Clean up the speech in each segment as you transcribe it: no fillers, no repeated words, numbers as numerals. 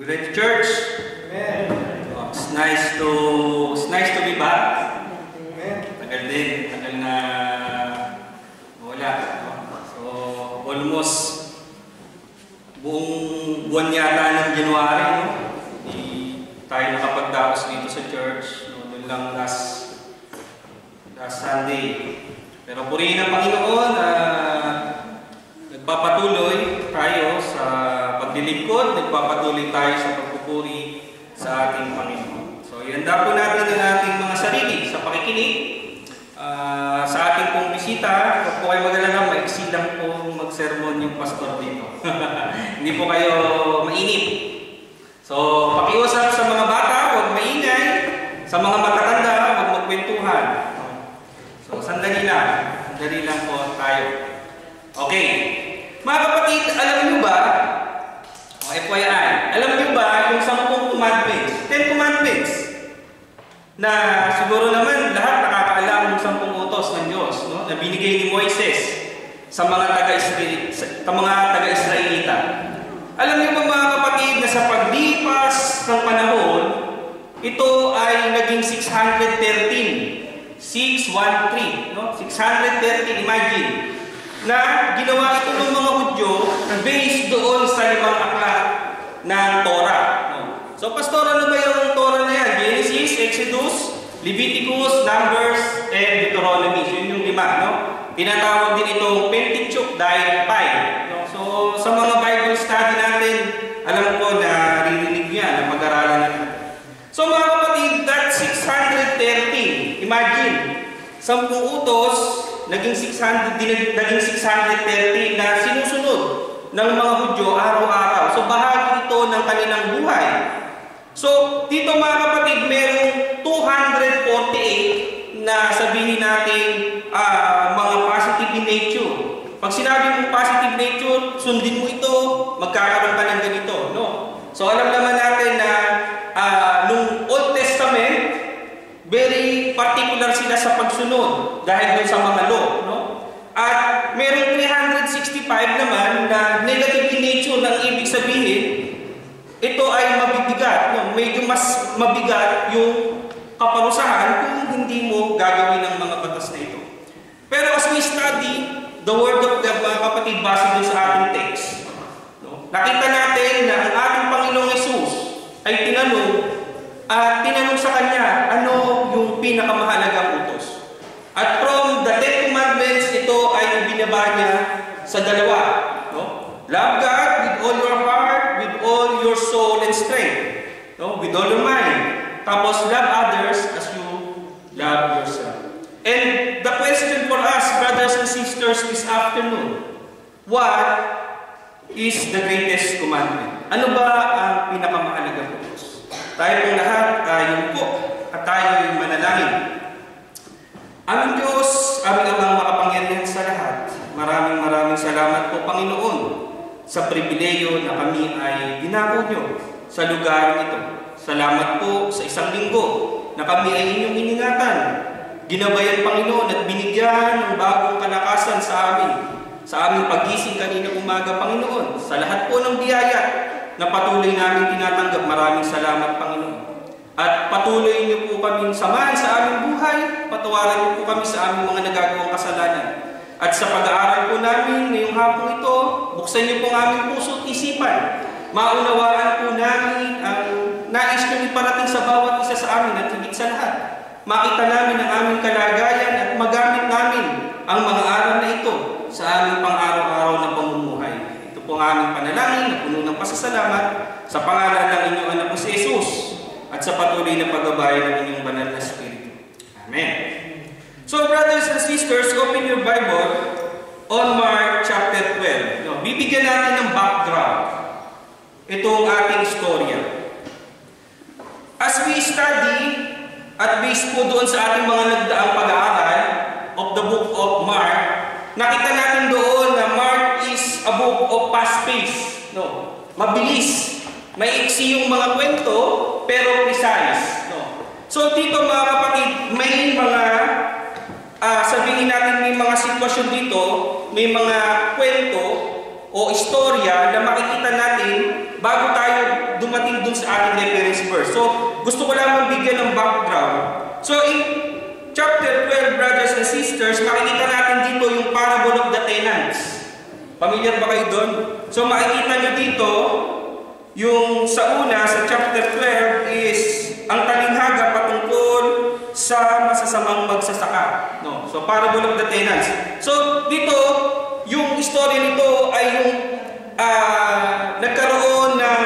Good church. Amen. It's nice to be back. Amen. Tagal na wala. So almost buong buwan yata ng January, no? Hindi tayo nakapagdaos dito sa church. No? Doon lang last Sunday. Pero purihin ang Panginoon, nagpapatuloy tayo sa paglilingkod, nagpapatuloy tayo sa pagpupuri sa ating Panginoon. So, ihanda po natin ang ating mga sarili sa pakikinig. Sa ating pong bisita, huwag po kayo mag-alala, maiksi lang po mag-sermon yung pastor dito. Hindi po kayo mainip. So, pakiusap sa mga bata, huwag maingay. Sa mga matatanda, huwag magkwentuhan. So, sandali lang po tayo. Okay. Mga kapatid, alam niyo ba, FYI, alam niyo ba yung 10 commandments, 10 commandments, na siguro naman lahat nakakaalam ng 10 utos ng Diyos, no? Na binigay ni Moises sa mga taga-Israelita. Alam niyo ba mga kapatid na sa paglipas ng panahon, ito ay naging 613, 613, no? 613, imagine, na ginawa ito ng mga Hudyo based doon sa 5 aklat ng Torah. No? So, pastor, ano ba yung Torah na yan? Genesis, Exodus, Leviticus, Numbers, and Deuteronomy. So, yun yung 5. No? Tinatawag din itong Pentateuch dahil 5. No? So, sa mga Bible study natin, alam ko na ririnig niya, na pag-aralan natin. So, mga kapatid, that 613, imagine, 10 utos, naging 613 na sinusunod ng mga Hudyo araw-araw. So, bahagi ito ng kanilang buhay. So, dito mga kapatid, merong 248 na sabihin natin mga positive in nature. Pag sinabi mong positive nature, sundin mo ito, magkakaroon ka ng ganito. No? So, alam naman natin na nung Old Testament, very particular sila sa pagsunod dahil dun sa mga law, no? At merong 365 naman na negative in nature ng ibig sabihin, ito ay mabibigat, no? Medyo mas mabigat yung kaparusahan kung hindi mo gagawin ang mga batas na ito. Pero as we study the word of God, mga kapatid, base dun sa ating text, no? Nakita natin na ang ating Panginoong Hesus ay tinanong sa kanya, ano yung pinakamahalagang utos? At from the 10 commandments, ito ay binaba niya sa 2. No? Love God with all your heart, with all your soul and strength. No? With all your mind. Tapos, love others as you love yourself. And the question for us, brothers and sisters, this afternoon, what is the greatest commandment? Ano ba ang pinakamahalagang utos? Tayo pong lahat yumko at tayo manalangin. Aming Diyos, aming Amang makapangyarihan sa lahat, maraming salamat po, Panginoon, sa pribileyo na kami ay dinako nyo sa lugar ito. Salamat po sa 1 linggo na kami ay inyong iningatan. Ginabayan, Panginoon, at binigyan ng bagong kalakasan sa aming pagising kanina umaga, Panginoon. Sa lahat po ng biyaya na patuloy namin tinatanggap. Maraming salamat, Panginoon. At patuloy niyo po kaming samahan sa aming buhay. Patawaran niyo po kami sa aming mga nagagawang kasalanan. At sa pag-aaral po namin ngayong hapon ito, buksan niyo po ang aming puso at isipan. Maunawaan po namin ang nais niyo iparating sa bawat isa sa amin at higit sa lahat. Makita namin ang aming kalagayan at magamit namin ang mga aral na ito sa aming pang-araw-araw na pamumuhay. Ito po ang aming panalangin na puno ng pasasalamat sa pangalan ng inyong anak na si Jesus at sa patuloy na paggabay ng inyong banal na Espiritu. Amen. So, brothers and sisters, open your Bible on Mark chapter 12. No, bibigyan natin ng background itong ating istorya. As we study at based po doon sa ating mga nagdaang pag-aaral of the book of Mark, nakita natin doon na Mark is a book of fast pace. No? Mabilis. May iksi yung mga kwento, pero precise. No? So dito mga kapatid, may mga, sabihin natin may mga sitwasyon dito, may mga kwento o istorya na makikita natin bago tayo dumating dun sa ating reference verse. So, gusto ko lang bigyan ng background. So, in chapter 12, brothers and sisters, makikita natin dito yung parable of the tenants. Familiar ba kayo doon? So, makikita nyo dito, yung sa una, sa chapter 12, is ang talinghaga patungkol sa masasamang magsasaka. No? So, parable of the tenants. So, dito, yung istorya nito ay yung nagkaroon ng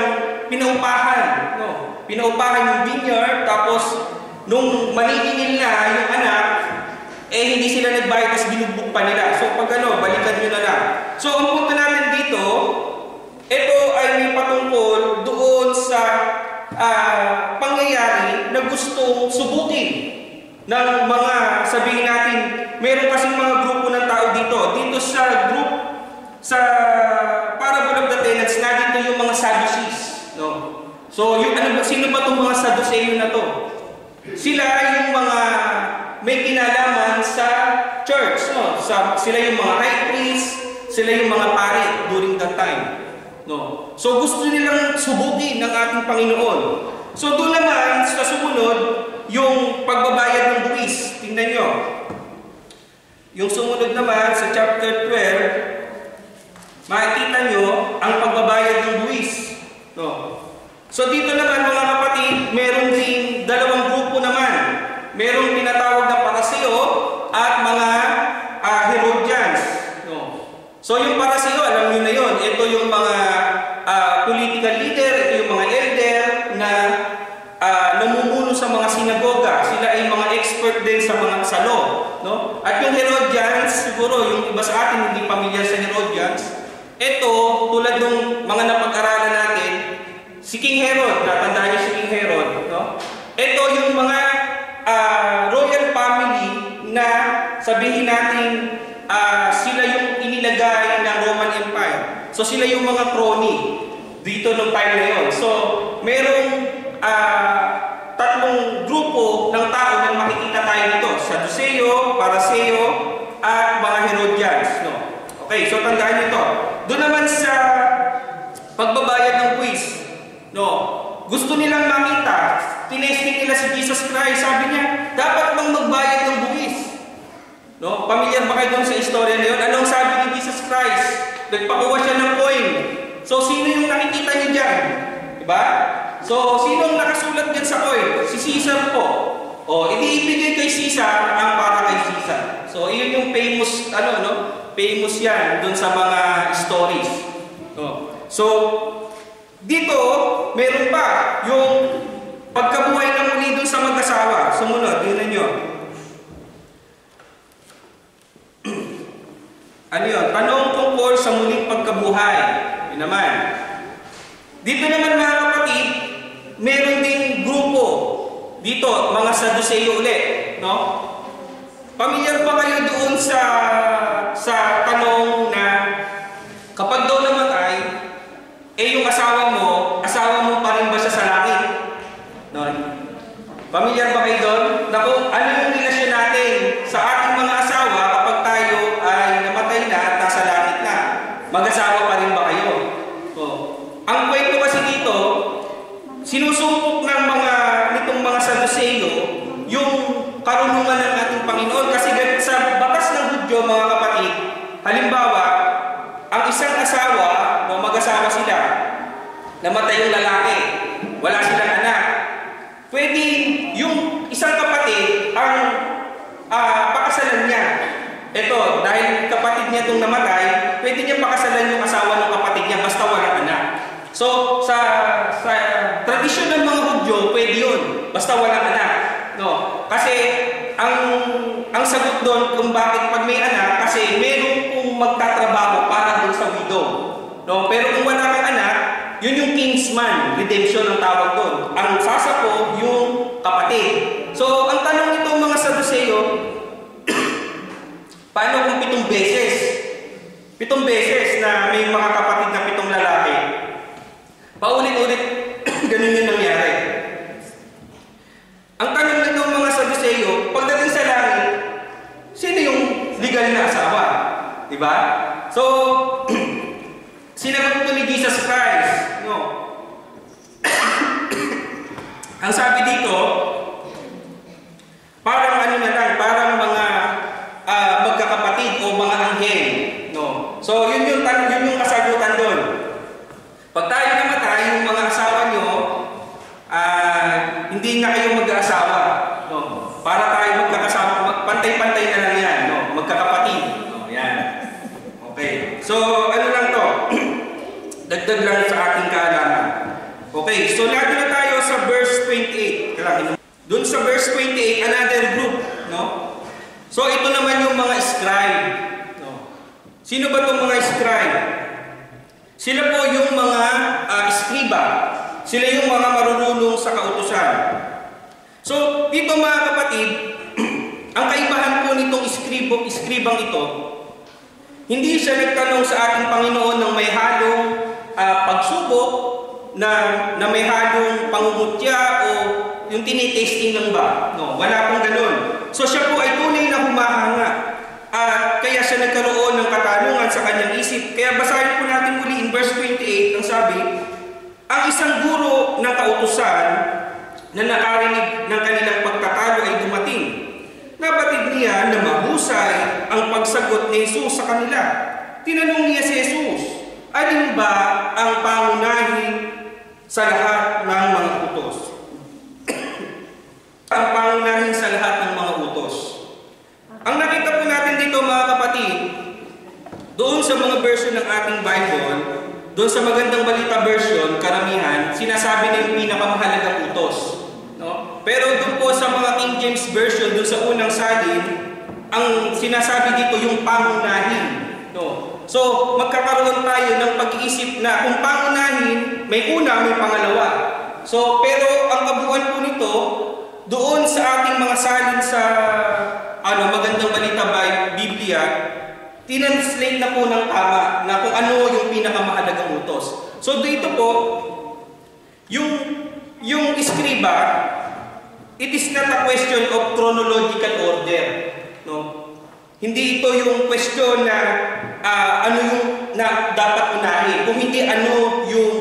pinaupahan. No? Pinaupahan yung vineyard, tapos nung maniningil na yung anak, hindi sila nagbayad, tapos binugbog pa nila. So pag balikan nyo na lang. So ang punto natin dito, ito ay may patungkol doon sa pangyayari na gustong subukin ng mga, sabihin natin, meron kasing mga grupo ng tao dito. Dito sa group, sa parable of the tenants, na dito yung mga Sadducees. No? So yung, sino ba itong mga Sadduceo na to? Sila yung mga may kinalaman sa church, no? Sila yung mga high priest, sila yung mga pari during that time. No? So gusto nilang subukin ng ating Panginoon. So doon naman sa sumunod, yung pagbabayad ng buwis. Tingnan nyo. Yung sumunod naman sa chapter 12, makikita nyo ang pagbabayad ng buwis. No? So dito naman mga kapatid, meron ding dalawang grupo naman. Merong tinatawag na Pariseo at mga Herodians. No? So yung Pariseo, alam niyo na yon. Ito yung mga political leader, ito yung mga elder na namumuno sa mga sinagoga. Sila ay mga expert din sa mga law. No? At yung Herodians, siguro yung iba sa atin hindi pamilyar sa Herodians. Ito, tulad ng mga napag-aralan natin, si King Herod, natandaan niyo si King Herod, no? Ito yung mga royal family na sabihin natin sila yung inilagay ng Roman Empire. So sila yung mga crony dito nung time na yun. So merong tatlong grupo ng tao na makikita tayo dito. Sadduceo, Pariseo, at mga Herodians. No? Okay, so tandaan niyo ito. Doon naman sa pagbabayad ng buwis, no, gusto nilang makita, tinesting nila si Jesus Christ, sabi niya, dapat bang magbayad ng buwis? No? Pamilyar ba kayo doon sa istorya na yun? Anong sabi ni Jesus Christ? Nagpakuha siya ng coin. So, sino yung nakikita niyo dyan? Diba? So, sino ang nakasulat dyan sa coin? Si Caesar po. O, ibigay kay Caesar ang para kay Caesar. So, iyon yung famous, famous yan doon sa mga stories. No? So, dito, meron pa yung pagkabuhay na muli doon sa mag-asawa. Sumunod, yun ninyo. Ano yun? Tanong tungkol sa muling pagkabuhay. Yun naman. Dito naman mga kapatid, meron ding grupo. Dito, mga Sadduceo ulit. No? Pamilyar ba kayo doon sa tanong na kapag daw namatay, yung asawa mo pa rin ba siya sa langit? No? Pamilyar ba kayo doon? Na kung ano yung relasyon natin sa ating mga asawa kapag tayo ay namatay na at nasa langit na? Mag-asawa pa rin ba kayo? So, ang kwento kasi dito, sinusumpok ng nitong mga Sadduceo yung karunungan ng ating Panginoon. Kasi sa batas ng Hudyo, mga kapatid, halimbawa, ang isang asawa, mag-asawa sila, namatay yung lalaki, wala silang anak, pwede yung isang kapatid ang pakasalan niya. Ito, dahil kapatid niya itong namatay, pwede niya pakasalan yung asawa ng kapatid niya basta walang anak. So, sa tradisyon ng mga Hudyo, pwede yun, basta walang anak. No? Kasi, ang sagot doon kung bakit pag may anak, kasi meron kong magtatrabaho para doon sa widow. No? Pero kung wala kang anak, yun yung kinsman, redemption ang tawag doon. Ang sasako, yung kapatid. So, ang tanong nitong mga Sadduceo, paano kung 7 beses? 7 beses na may mga kapatid na 7 lalaki. Paulit-ulit, ganun yung nangyari. Ang tanong nitong mga Sadduceo, pagdating sa langit, sino yung legal na asawa? Diba? So, sinagot ito ni Jesus Christ. No? Ang sabi dito, parang ano na lang, parang mga magkakapatid o mga anghel, no? So, yun yung kasagutan doon. Pag tayo namatay, yung mga asawa nyo, hindi na kayo mag-aasawa, no? Para tayo magkakasama, pantay-pantay na lang yan, no? Magkakapatid, no? Yan. Okay. So, ano lang to? Dagdag lang sa ating kaalaman. Okay, so natin na tayo sa verse 28. Doon sa verse 28, another group, no? So ito naman yung mga scribe, no? Sino ba itong mga scribe? Sila po yung mga eskriba. Sila yung mga marunong sa kautusan. So dito mga kapatid, ang kaibahan po nitong eskribang ito, hindi siya nagtanong sa ating Panginoon ng may halong pagsubok, na may halong pangungutya o yung tinitesting lang ba? No, wala pong ganun. So siya po ay tunay na humahanga. At kaya siya nagkaroon ng katanungan sa kanyang isip. Kaya basahin po natin muli in verse 28, ang sabi, ang isang guro ng kautusan na nakarinig ng kanilang pagtatalo ay dumating. Nabatid niya na mahusay ang pagsagot ni Jesus sa kanila. Tinanong niya si Jesus, alin ba ang pangunahin sa lahat ng mga utos? Ang pangunahin sa lahat ng mga utos. Ang nakita po natin dito mga kapatid, doon sa mga version ng ating Bible, doon sa Magandang Balita version, karamihan, sinasabi na yung pinakamahalagang utos. No? Pero doon po sa mga King James version, doon sa unang salin, ang sinasabi dito yung pangunahin. No? So, magkakaroon tayo ng pag-iisip na kung pangunahin, may una, may pangalawa. So, pero ang kabuuan po nito, doon sa ating mga salin sa Magandang Balita Biblia, tinanslate na po ng tama na kung ano yung pinakamahalagang utos. So, dito po, yung eskriba, it is not a question of chronological order. No? Hindi ito yung question na ano yung na dapat unahin. Kung hindi, ano yung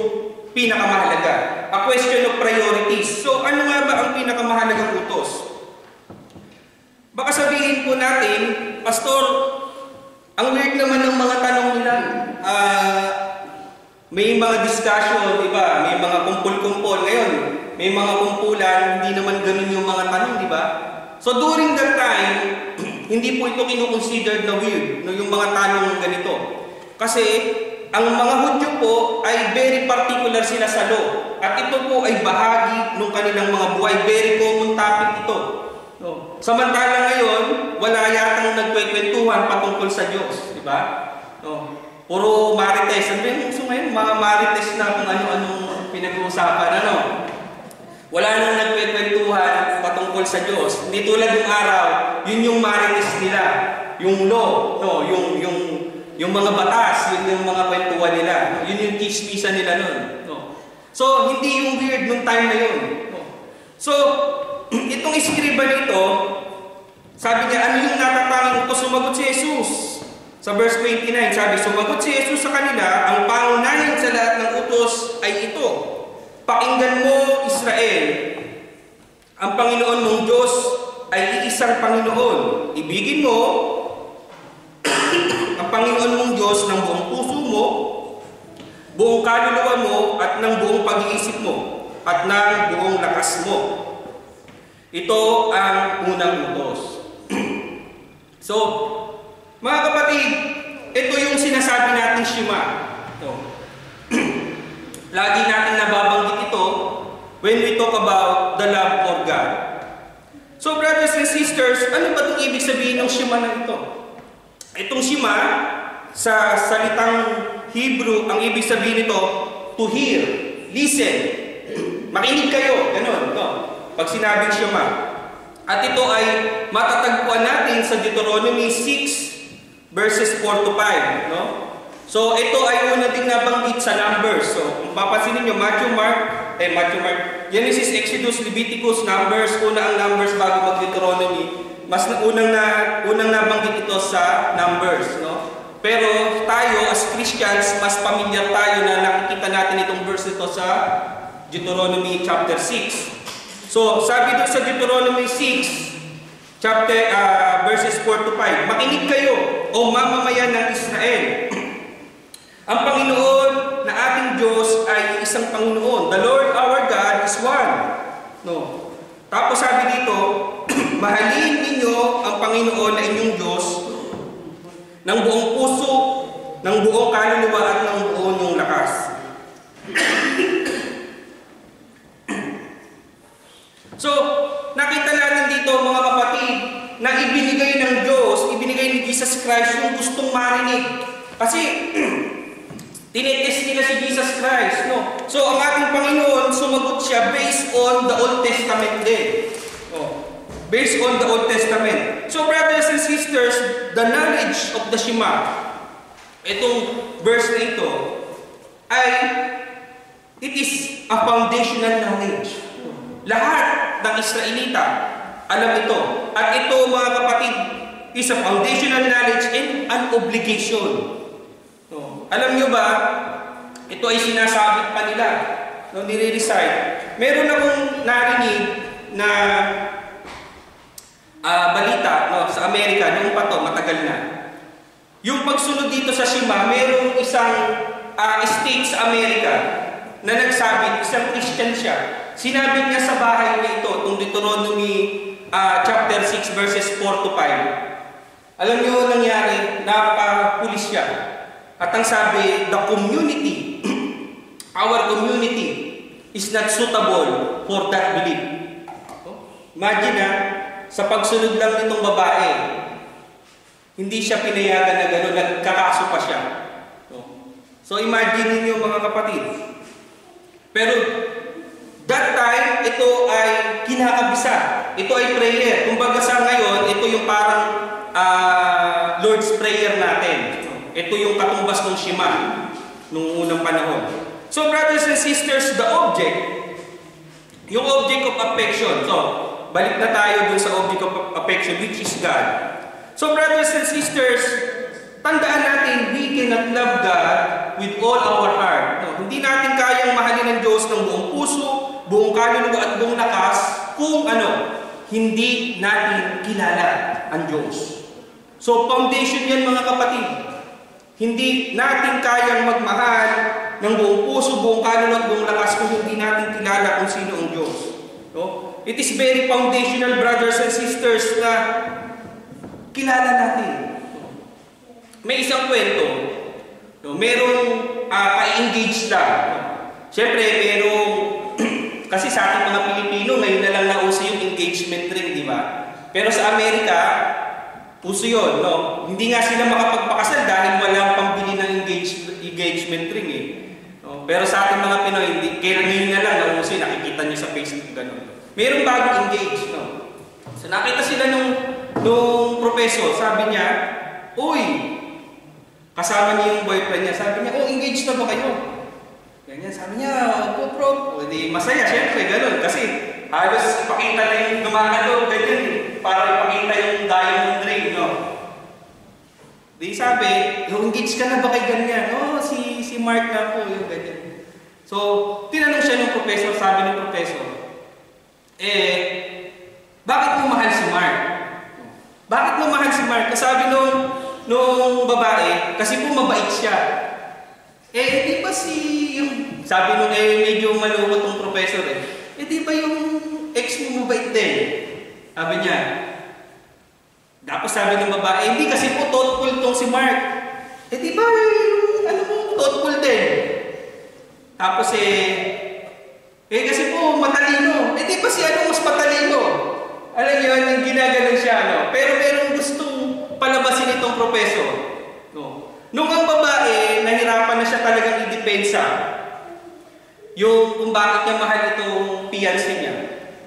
pinakamahalaga. A question of priorities. So, ano nga ba ang pinakamahalagang utos? Baka sabihin po natin, Pastor, ang weird naman ng mga tanong nila. May mga discussion, diba? May mga kumpul-kumpul. Ngayon, may mga kumpulan, hindi naman ganun yung mga tanong, diba? So, during that time, hindi po ito kinukonsidered na weird, no, yung mga tanong ganito. Kasi, ang mga Hudyo po ay very particular sila sa law. At ito po ay bahagi ng kanilang mga buhay. Very common topic ito. No. Samantala ngayon, wala yatang nagkwekwentuhan patungkol sa Diyos. Diba? No. Puro marites. Ano yung gusto ngayon? Mga marites na kung ano-anong pinag-uusapan. Ano? Wala nang nagkwekwentuhan patungkol sa Diyos. Hindi tulad yung araw, yun yung marites nila. Yung law, no? Yung mga batas, yun yung mga kwentuhan nila. No? Yun yung chismisa nila nun. No? So, hindi yung weird nung time na yun. No? So, itong eskriba nito, sabi niya, ano yung natatanging utos? Sumagot si Jesus. Sa verse 29, sabi, sumagot si Jesus sa kanila, ang pangunahin sa lahat ng utos ay ito. Pakinggan mo, Israel, ang Panginoon mong Diyos ay iisang Panginoon. Ibigin mo ang Panginoon mong Diyos ng buong puso mo, buong kaluluwa mo, at ng buong pag-iisip mo, at ng buong lakas mo. Ito ang unang utos. So, mga kapatid, ito yung sinasabi natin Shema. Ito. Lagi natin nababanggit ito when we talk about the love for God. So, brothers and sisters, ano ba itong ibig sabihin ng Shema na ito? Itong Shema, sa salitang Hebrew, ang ibig sabihin nito, to hear, listen, makinig kayo, ganun, no? Pag sinabing Shema. At ito ay matatagpuan natin sa Deuteronomy 6, verses 4 to 5, no? So, ito ay una ding nabanggit sa Numbers. So, kung papansinin nyo, Genesis, Exodus, Leviticus, Numbers, una ang Numbers bago mag-Deuteronomy. Mas unang nabanggit ito sa Numbers, no? Pero tayo, as Christians, mas pamilyar tayo na nakikita natin itong verse ito sa Deuteronomy chapter 6. So, sabi doon sa Deuteronomy 6, verses 4 to 5, makinig kayo, o mamamayan ng Israel. Ang Panginoon na ating Diyos ay isang Panginoon. The Lord our God is one. No. Tapos sabi dito, mahalin ninyo ang Panginoon na inyong Diyos ng buong puso, ng buong kaluluwa at ng buong inyong lakas. So, nakita natin dito mga kapatid na ibinigay ng Diyos, ibinigay ni Jesus Christ yung gustong marinig. Kasi, tinetest nila si Jesus Christ. No? So, ang ating Panginoon, sumagot siya based on the Old Testament din. Oh, based on the Old Testament. So, brothers and sisters, the knowledge of the Shema, itong verse na ito, ay, it is a foundational knowledge. Lahat ng Israelita, alam ito. At ito, mga kapatid, is a foundational knowledge and an obligation. No. Alam nyo ba, ito ay sinasabit pa nila, no, nire-recite. Meron akong narinig na balita no, sa Amerika, noong pa to, matagal na. Yung pagsunod dito sa Shema, merong isang state sa Amerika na nagsabi, isang Christian siya. Sinabi niya sa bahay niya ito, itong Deuteronomy chapter 6 verses 4 to 5. Alam niyo nangyari, napapulis siya. At ang sabi, the community, our community is not suitable for that belief. Imagine sa pagsunod lang nitong babae, hindi siya pinayagan na gano'n, nagkakaso pa siya. So imagine niyo mga kapatid. Pero that time, ito ay kinakabisa. Ito ay prayer. Kumbaga sa ngayon, ito yung parang Lord's Prayer natin. Ito yung katumbas ng Shema nung unang panahon. So brothers and sisters, the object, yung object of affection. So, balik na tayo dun sa object of affection, which is God. So brothers and sisters, tandaan natin, we cannot love God with all our heart. No, hindi natin kayang mahalin ng Diyos ng buong puso, buong kaluluwa at buong lakas kung hindi natin kilala ang Diyos. So foundation yan mga kapatid. Hindi natin kayang magmahal ng buong puso, buong kaluluwa at buong lakas kung hindi natin kilala kung sino ang Diyos. No? It is very foundational, brothers and sisters, na kilala natin. May isang kwento. No? Merong ka-engage lang. Siyempre, merong kasi sa ating mga Pilipino, ngayon na lang nauso yung engagement ring, di ba? Pero sa Amerika, uso yun, no? Hindi nga sila makapagpakasal dahil walang pambili ng engagement ring, eh. No? Pero sa ating mga Pinoy, kaya ngayon na lang nauso, nakikita nyo sa Facebook, gano'n. Merong bagong engage, no? So nakita sila nung professor, sabi niya, uy, kasama niya yung boyfriend niya, sabi niya, oh, engaged na ba kayo? Ganyan, sabi niya, opo, bro. O, di masaya, syempre, gano'n. Kasi halos ipakita na yung gumagano, ganyan, para ipakita yung diamond ring, no? Di sabi, engaged ka na ba kay ganyan? Oh, si Mark na po, yung ganyan. So, tinanong siya ng professor, sabi ng professor, bakit mo mahal si Mark? Bakit mo mahal si Mark? Kasabi nung babae, kasi po mabait siya. Di ba sabi nung medyo malungkot ng professor di ba yung ex mo mabait din? Sabi niya. Tapos sabi ng babae, hindi kasi po thoughtful tong si Mark. Di ba thoughtful din? Tapos kasi po matalino. Di ba si mas matalino? Alam niyo, yung ginaganon siya, Pero merong gustong palabasin itong professor. Nung ang babae, nahirapan na siya talagang i-depensa yung kung bakit niya mahal itong fiancé niya.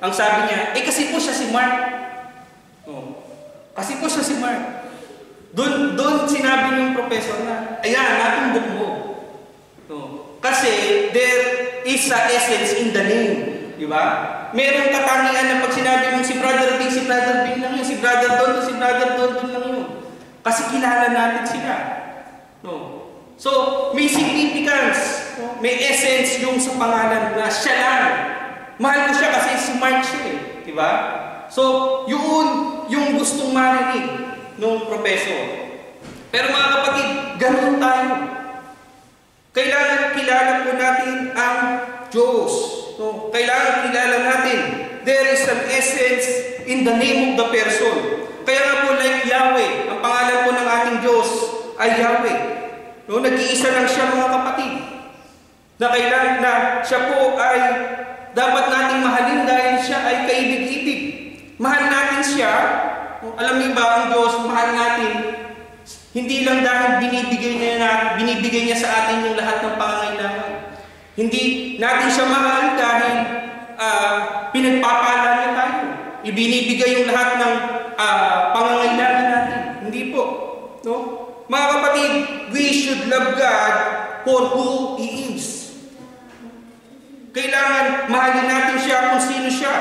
Ang sabi niya, kasi po siya si Mark. Kasi po siya si Mark. Doon sinabi ng professor na, ayan, natumbok mo. Kasi there is a essence in the name. Di ba? Merong katangian na pag sinabi mong si Brother Bing lang yun, si Brother Don lang yun. Kasi kilala natin sila. So, may significance, may essence yung sa pangalan na siya lang. Mahal ko siya kasi si smart siya eh. Diba? So, yun yung gustong marinig ng professor. Pero mga kapatid, ganun tayo. Kailangan kilala po natin ang Diyos. No? Kailangan kilala natin. There is an essence in the name of the person. Kaya nga po like Yahweh, ang pangalan po ng ating Diyos ay Yahweh. No? Nag-iisa lang siya mga kapatid. Na kailangan na siya po ay dapat nating mahalin dahil siya ay kaibig-ibig. Mahal natin siya. No? Alam niyo ba ang Diyos, mahal natin hindi lang dahil binibigay niya sa atin yung lahat ng pangangailangan. Hindi natin siya mahal dahil pinagpapala niya tayo. Ibinibigay yung lahat ng pangangailangan natin. Hindi po. No? Mga kapatid, we should love God for who He is. Kailangan mahalin natin siya kung sino siya.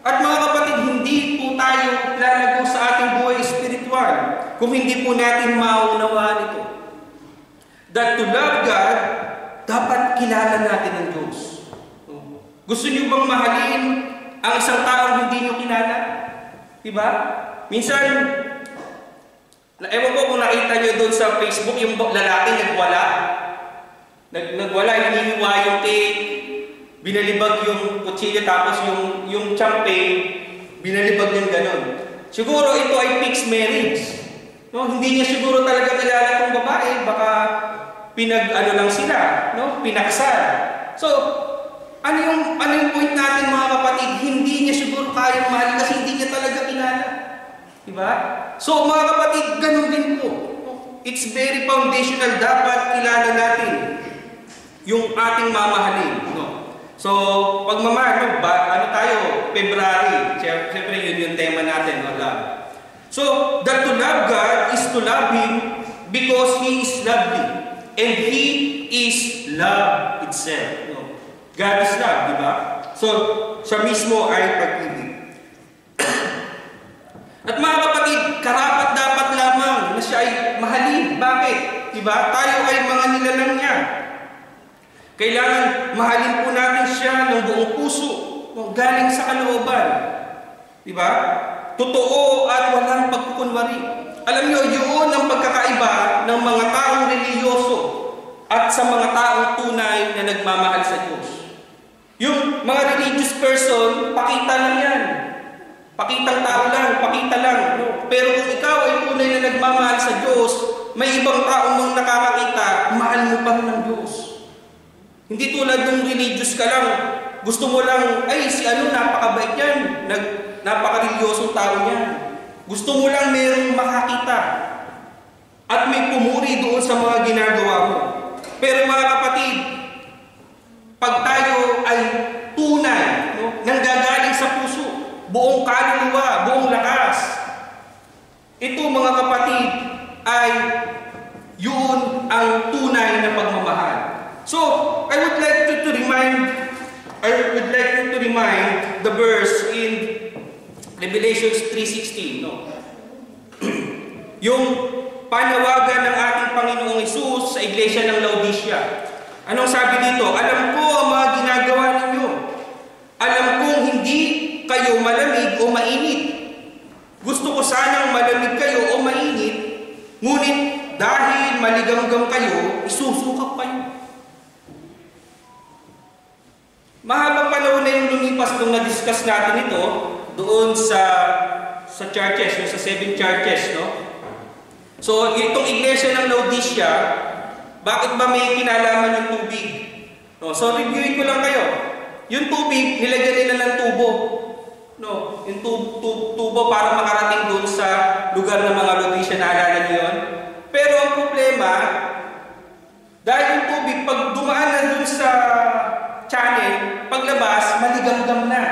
At mga kapatid, hindi po tayo lalago sa ating buhay espiritual kung hindi po natin maunawaan ito. That to love God, dapat kilala natin ang Diyos. Gusto niyo bang mahalin ang isang taong hindi niyo kilala? Diba? Minsan, ewan ko kung nakita niyo doon sa Facebook, yung lalaki nagwala. Nagwala, hinihiwa yung cake, binalibag yung kutsilyo, tapos yung champagne, binalibag niyang ganon. Siguro ito ay fixed marriage. No? Hindi niya siguro talaga kilala tong babae, baka lang sila, no? Pinaksal. So, ano yung point natin mga kapatid? Hindi niya siguro kayang mahalin kasi hindi niya talaga kilala. Diba? So, mga kapatid, ganun din po. It's very foundational. Dapat kilala natin yung ating mamahalin. No? So, pagmamahal, ano tayo? February. Siyempre, yun yung tema natin. No? Love. So, that to love God is to love Him because He is lovely. And He is love itself. No? God is love, di ba? So, siya mismo ay pag-ibig. At mga kapatid, karapat-dapat lamang na siya ay mahalin. Bakit? Diba? Tayo ay mga nilalang niya. Kailangan mahalin po natin siya ng buong puso, galing sa kalooban. Diba? Totoo at walang pagkukunwari. Alam niyo, yun ang pagkakaiba ng mga taong reliyoso at sa mga taong tunay na nagmamahal sa Diyos. Yung mga religious person, pakita lang yan. Pakitang tao lang, pakita lang. No? Pero kung ikaw ay tunay na nagmamahal sa Diyos, may ibang taong nung nakakakita, mahal mo pa rin ang Diyos. Hindi tulad ng religious ka lang, gusto mo lang, ay si napakabait yan, napaka-religiosong tao niya. Gusto mo lang mayroong makakita at may pumuri doon sa mga ginagawa mo. Pero mga kapatid, pag tayo ay tunay, no, nanggagaling sa puso, buong kaluluwa, buong lakas. Ito mga kapatid ay yun ang tunay na pagmamahal. So, I would like you to remind the verse in Revelation 3:16, no? Yung panawagan ng ating Panginoong Hesus sa iglesia ng Laodicea. Anong sabi dito? Alam ko ang mga ginagawa ninyo. Alam kong hindi kayo malamig o mainit. Gusto ko sanang malamig kayo o mainit, ngunit dahil maligamgam kayo, isusukap kayo. Mahabang panahon na yung lumipas nung na-discuss natin ito doon sa churches, yung sa 7 churches, no? So, itong iglesia ng Laodicea, bakit ba may kinalaman yung tubig? No? So, reviewin ko lang kayo. Yung tubig, nilagyan nila ng tubo. No, yung tubo para makarating doon sa lugar ng mga Laodicea, naalala niyo yun? Pero ang problema, dahil yung tubig, pag dumaan na doon sa channel, paglabas, maligamgam na.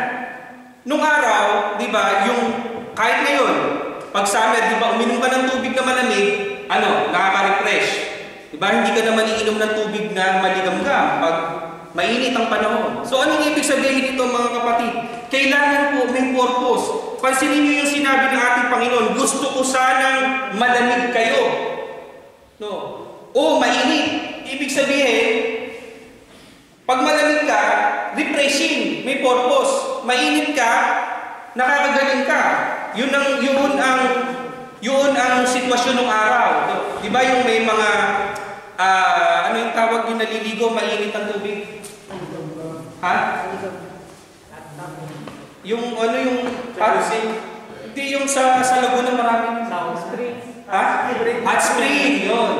Nung araw, di ba, yung kahit ngayon, pag summer, di ba, uminom ka ng tubig na malamig, nakaka-refresh. Di ba, hindi ka naman iinom ng tubig na maligamgam pag mainit ang panahon. So, anong ibig sabihin nito mga kapatid? Kailangan po may purpose. Pansinin niyo yung sinabi ng ating Panginoon, gusto ko sanang malamig kayo. No? O mainit. Ibig sabihin, pag malamig ka, refreshing, may purpose. mainit ka, nakakagaling ka. Yun ang sitwasyon ng araw. Di ba yung may mga, ano yung tawag yung naliligo, mainit ang tubig? Ha? Yung ano yung hindi yung sa Laguna maraming hot spring. Ha? Hot spring, yun.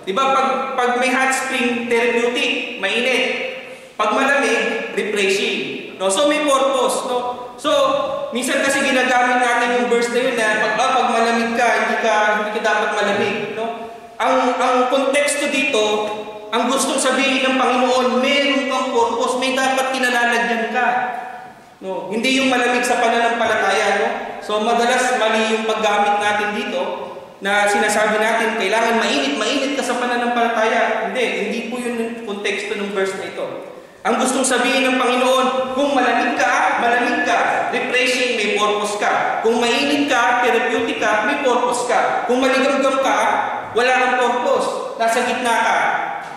Di ba pag may hot spring, therapeutic, mainit. Pag malamig, refreshing. No? So may purpose. No? So, minsan kasi ginagamit natin yung verse na yun na pag malamig ka, hindi ka dapat malamig. No? Ang konteksto dito, ang gustong sabihin ng Panginoon, meron kang purpose, may dapat kinalalagyan ka. No? Hindi yung malamig sa pananampalataya. No? So, madalas mali yung paggamit natin dito na sinasabi natin, kailangan mainit ka sa pananampalataya. Hindi po yun yung konteksto ng verse na ito. Ang gustong sabihin ng Panginoon, kung malamig ka, refreshing, may purpose ka. Kung mainit ka, therapeutic ka, may purpose ka. Kung maligam-gam ka, wala kang purpose, nasa gitna ka,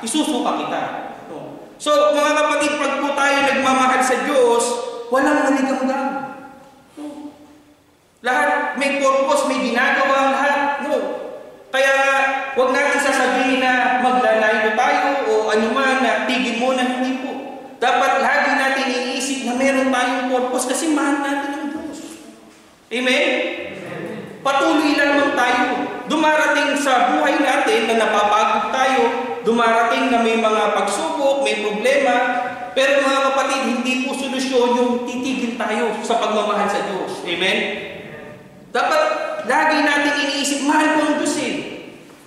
isusuka kita. So, mga kapatid, pag po tayo nagmamahal sa Diyos, walang maligam-gam. Lahat may purpose, may ginagawa lahat. Kaya huwag natin sasabihin na maglalayo tayo o anuman na tigil mo na, hindi po. Dapat lagi natin iniisip na meron tayong purpose kasi mahal natin ang Diyos. Amen? Patuloy lamang tayo. Dumarating sa buhay natin na napapagod tayo, dumarating na may mga pagsubok, may problema, pero mga kapatid, hindi po solusyon yung titigil tayo sa pagmamahal sa Diyos. Amen? Dapat lagi natin iniisip, mahal ko ang Diyos eh.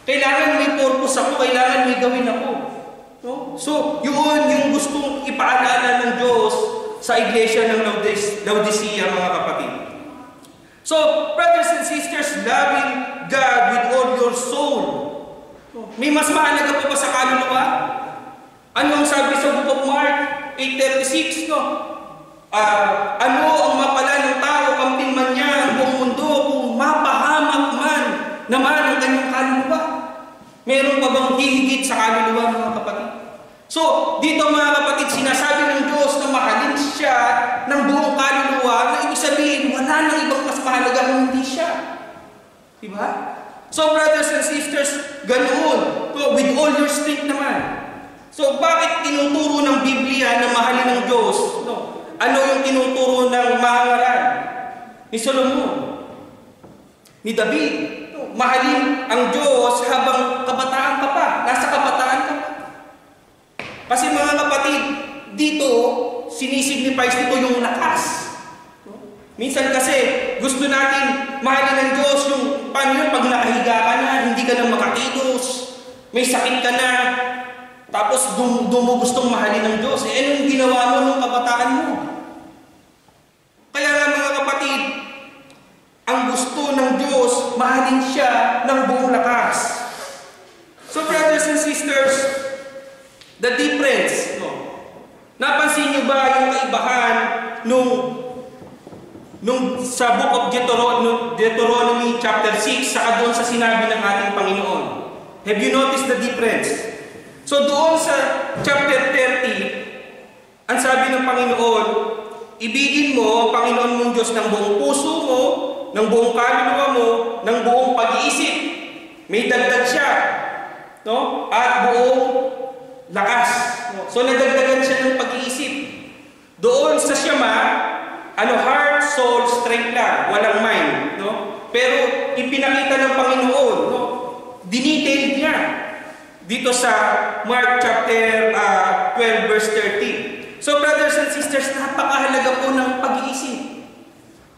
Kailangan may purpose ako, kailangan may gawin ako. No? So, yun yung gustong ipaalala ng Diyos sa iglesia ng Laodicea, mga kapatid. So, brothers and sisters, loving God with all your soul. May mas mahalaga pa ba sa kaluluwa? Ano ang sabi sa Book of Mark 8:36? No? Ano ang mapala ng tao, kamping man niya ang buong mundo, kung mapahamak man naman ang kanyang kaluluwa? Meron pa bang hihigit sa kaluluwa, mga kapatid? So, dito mga kapatid, sinasabi ng Diyos na mahalin siya ng buong kaluluwa, na ibig sabihin, wala nang ibang mas mahalaga kung hindi siya. Diba? So, brothers and sisters, ganoon. With all your strength naman. So, bakit tinuturo ng Biblia na mahalin ng Diyos? No? Ano yung tinuturo ng mahangaran? Ni Solomon, ni David. Mahalin ang Diyos habang kabataan ka pa. Nasa kabataan ka pa. Kasi mga kapatid, dito, sinisignifies dito yung lakas. Minsan kasi, gusto natin mahalin ng Diyos yung, paano yun, pag nakahiga ka na, hindi ka na makakilos, may sakit ka na, tapos doon mo gustong mahalin ng Diyos. Anong ginawa mo nung kabataan mo? Kaya nga mga kapatid, ang gusto ng Diyos, mahalin siya ng buong lakas. So brothers and sisters, the difference, napansin niyo ba yung kaibahan nung sa Book of Deuteronomy chapter 6 saka doon sa sinabi ng ating Panginoon? Have you noticed the difference? So doon sa chapter 30, ang sabi ng Panginoon, ibigin mo, Panginoon mong Diyos, ng buong puso mo, ng buong kaluluwa mo, ng buong pag-iisip. May dagdag siya. No? At buong lakas. No? So nadagdagan siya ng pag-iisip. Doon sa Shema, heart, soul, strength lang. Walang mind. No? Pero ipinakita ng Panginoon, dinetail niya. Dito sa Mark chapter 12 verse 30. So brothers and sisters, napakahalaga po ng pag-iisip.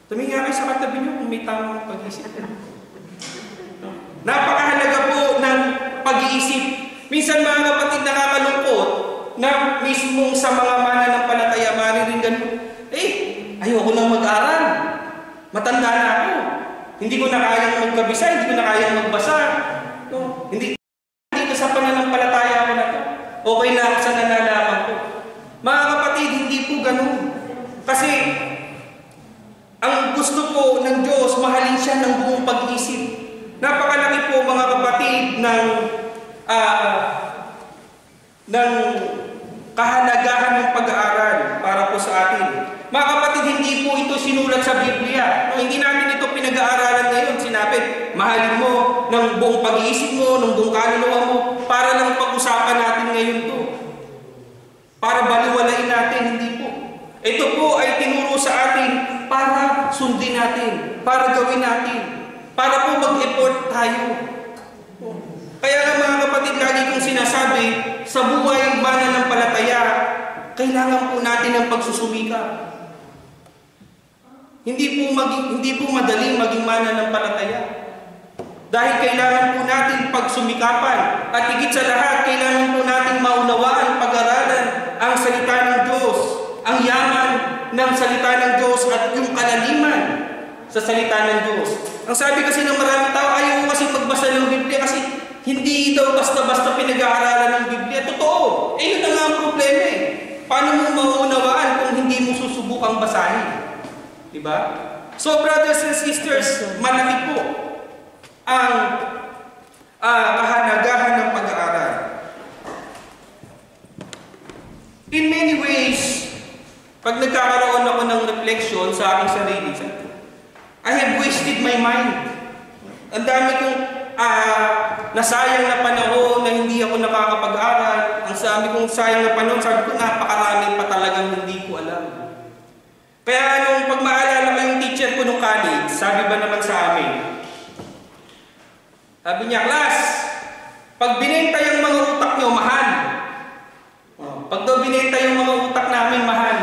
Tumingin kayo sa katabi niyo kung may tamang pag-iisip. Napakahalaga po ng pag-iisip. Minsan mga kapatid, nakakalungkot na mismong sa mga mananampalataya, mariringgan mo, ayoko nang mag-aral. Matanda na ako. Hindi ko na kayang magkabisa, hindi ko na kayang magbasa. Hindi dito sa pananampalataya ko na to. Okay na ako sa nalalaman ko. Mga kapatid, hindi po ganun. Kasi ang gusto po ng Diyos, mahalin siya ng buong pag-isip. Napakalaki po mga kapatid ng kahalagahan ng pag-aaral para po sa atin. Mga kapatid, hindi po ito sinulat sa Biblia. No, hindi natin ito pinag-aaralan ngayon. Sinabi, mahalin mo ng buong pag-iisip mo, ng buong kaluluwa mo, para lang pag-usapan natin ngayon to. Para baliwalain natin, hindi po. Ito po ay tinuro sa atin para sundin natin, para gawin natin, para po mag-effort tayo. Kaya nga mga kapatid, lagi kong sinasabi, sa buhay mananampalataya, kailangan po natin ng pagsusumikap. Hindi po madaling maging mananampalataya. Dahil kailangan po natin pagsumikapan. At higit sa lahat, kailangan po natin maunawaan, pag-aralan ang salita ng Diyos, ang yaman ng salita ng Diyos at yung kalaliman sa salita ng Diyos. Ang sabi kasi ng maraming tao, ayaw kasi magbasa ng Biblia kasi hindi daw basta-basta pinag-aaralan ng Biblia. Totoo. Yun na nga ang problema eh. Paano mo maunawaan kung hindi mo susubukang basahin? Diba? So brothers and sisters, malaki po ang kahalagahan ng pag-aaral. In many ways, pag nagkakaroon ako ng reflection sa aking sarili, I have wasted my mind. Ang dami kong nasayang na panahon na hindi ako nakakapag-aral. Ang sabi kong sayang na panahon, sabi ko napakarami pa talagang hindi ko alam. Kaya nung pag maalala ko yung teacher ko nung college, sabi ba naman sa amin, sabi niya, class, pag binenta yung mga utak nyo, mahal. Pag daw binenta yung mga utak namin, mahal.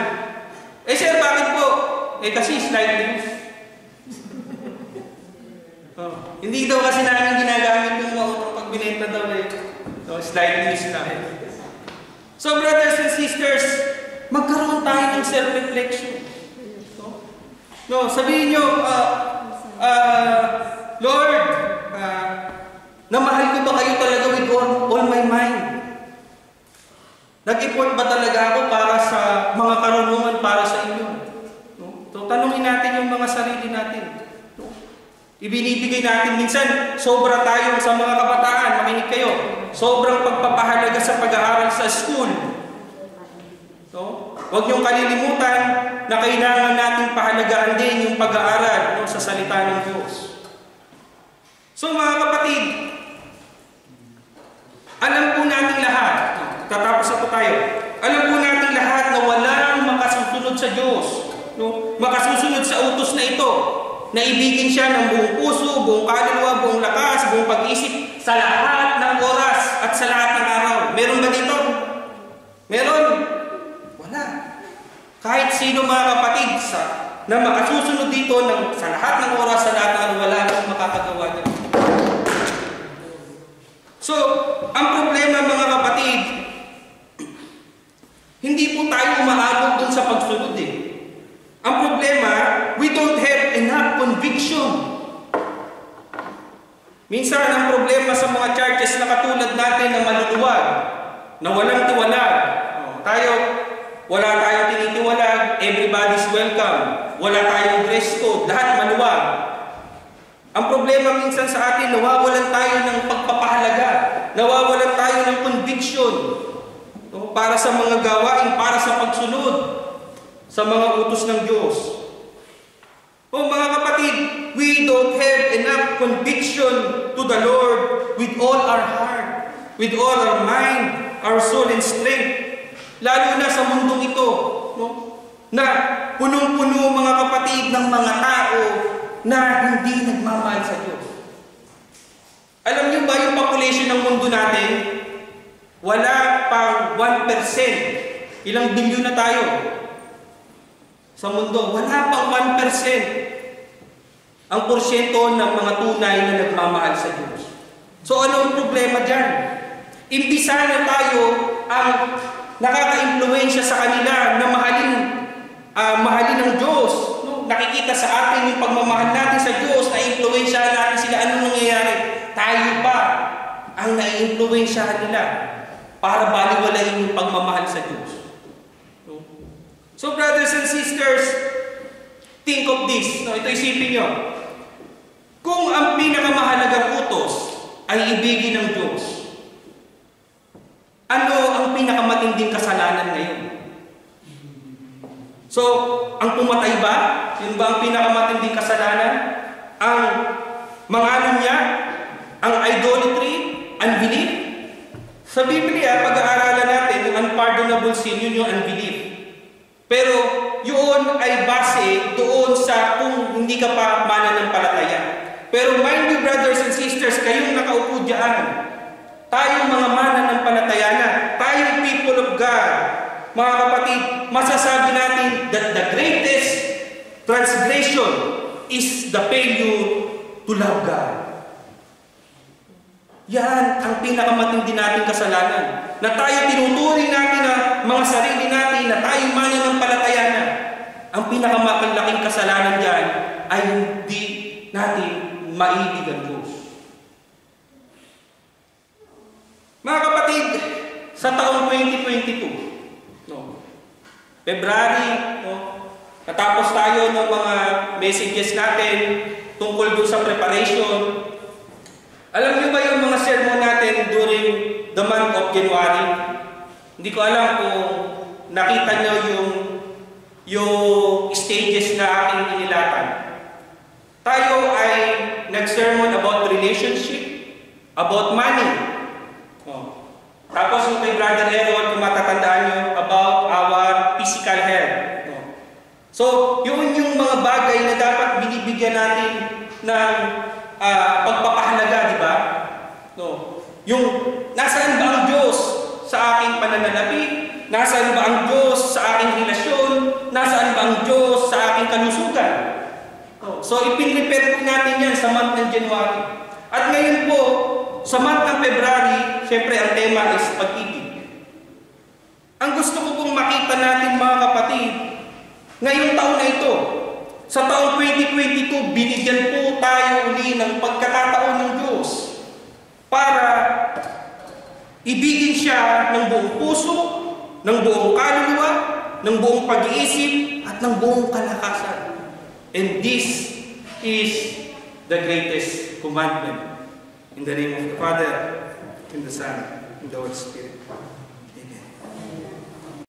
Eh sir, bakit po? Eh kasi slide news. Hindi daw kasi namin ginagamit yung mga utak pag binenta daw eh. So, slide news na. So brothers and sisters, magkaroon tayo ng self-reflection. No, sabihin nyo, Lord, namahal ko ba kayo talaga with all my mind? Nag-effort ba talaga ako para sa mga karunungan para sa inyo? No? So, tanungin natin yung mga sarili natin. No? Ibinibigay natin, minsan, sobra tayo sa mga kabataan, makinig kayo, sobrang pagpapahalaga sa pag-aaral sa school. No? Huwag niyong kalilimutan na kailangan nating pahalagaan din yung pag-aaral sa salita ng Diyos. So mga kapatid, alam po natin lahat, tatapos na po tayo, alam po natin lahat na walang makasusunod sa Diyos, no? Makasusunod sa utos na ito, na ibigin siya ng buong puso, buong kaluluwa, buong lakas, buong pag-isip, sa lahat ng oras at sa lahat ng araw. Meron ba dito? Meron? Wala. Kahit sino mga kapatid na makasusunod dito sa lahat ng oras, sa lahat ng araw, wala nang makakagawa niya. So, ang problema mga kapatid, hindi po tayo umaabot dun sa pagsunod eh. Ang problema, we don't have enough conviction. Minsan ang problema sa mga churches na katulad natin na maluluwag, na walang tiwalag. Tayo, wala tayong tinitiwalag, everybody's welcome. Wala tayong dress code, lahat maluwag. Ang problema minsan sa atin, nawawalan tayo ng pagpapahalaga. Nawawalan tayo ng conviction. Para sa mga gawain, para sa pagsunod sa mga utos ng Diyos. Mga kapatid, we don't have enough conviction to the Lord with all our heart, with all our mind, our soul and strength. Lalo na sa mundong ito, no? Na punong-puno mga kapatid ng mga tao na hindi nagmamahal sa Diyos. Alam niyo ba yung population ng mundo natin? Wala pang 1%. Ilang bilyon na tayo sa mundo? Wala pang 1%. Ang porsyento ng mga tunay na nagmamahal sa Diyos. So ano ang problema dyan? Imbisa na tayo ang nakaka-impluensya sa kanila na mahalin ng Diyos. No? Nakikita sa atin yung pagmamahal natin sa Diyos, na-impluensyahan natin sila. Anong nangyayari? Tayo pa ang na-impluensyahan nila para baliwalain yung pagmamahal sa Diyos. No? So brothers and sisters, think of this. No? Ito isipin nyo. Kung ang pinakamahalagang utos ay ibigin ng Diyos, ano ang pinakamatinding kasalanan ngayon? So, ang pumatay ba? Yun ba ang pinakamatinding kasalanan? Ang mangalan niya? Ang idolatry? Unbelief? Sa Biblia, pag-aaralan natin, yung unpardonable sin, yun yung unbelief. Pero, yun ay base doon sa kung hindi ka pa mananampalataya. Pero mind you, brothers and sisters, kayong nakaupo diyan, tayong mga mananampalataya na, tayong people of God, mga kapatid, masasabi natin that the greatest transgression is the failure to love God. Yan ang pinakamatindi nating kasalanan. Na tayo tinuturing natin na mga sarili natin, na tayo mananampalataya na. Ang pinakamalaking kasalanan dyan ay hindi natin maibig ang Diyos. Mga kapatid, sa taong 2022, February, natapos tayo ng mga messages natin tungkol doon sa preparation. Alam niyo ba yung mga sermon natin during the month of January? Hindi ko alam kung nakita niyo yung stages na aking inilatan. Tayo ay nag-sermon about relationship, about money. Tapos yung kay Brother Errol, kung matatandaan nyo, about our physical health. So, yun yung mga bagay na dapat binibigyan natin ng pagpapahalaga, di ba? Yung, nasaan ba ang Diyos sa aking pananalapi? Nasaan ba ang Diyos sa aking relasyon? Nasaan ba ang Diyos sa aking kalusugan? So, ipin-repair po natin yan sa month ng January. At ngayon po, sa month ng February, siyempre ang tema is pag-ibig. Ang gusto ko pong makita natin, mga kapatid, ngayong taon na ito, sa taong 2022, binigyan po tayo uli ng pagkakataon ng Diyos para ibigin siya ng buong puso, ng buong kaluluwa, ng buong pag-iisip, at ng buong kalakasan. And this is the greatest commandment. In the name of the Father, and the Son, and the Holy Spirit.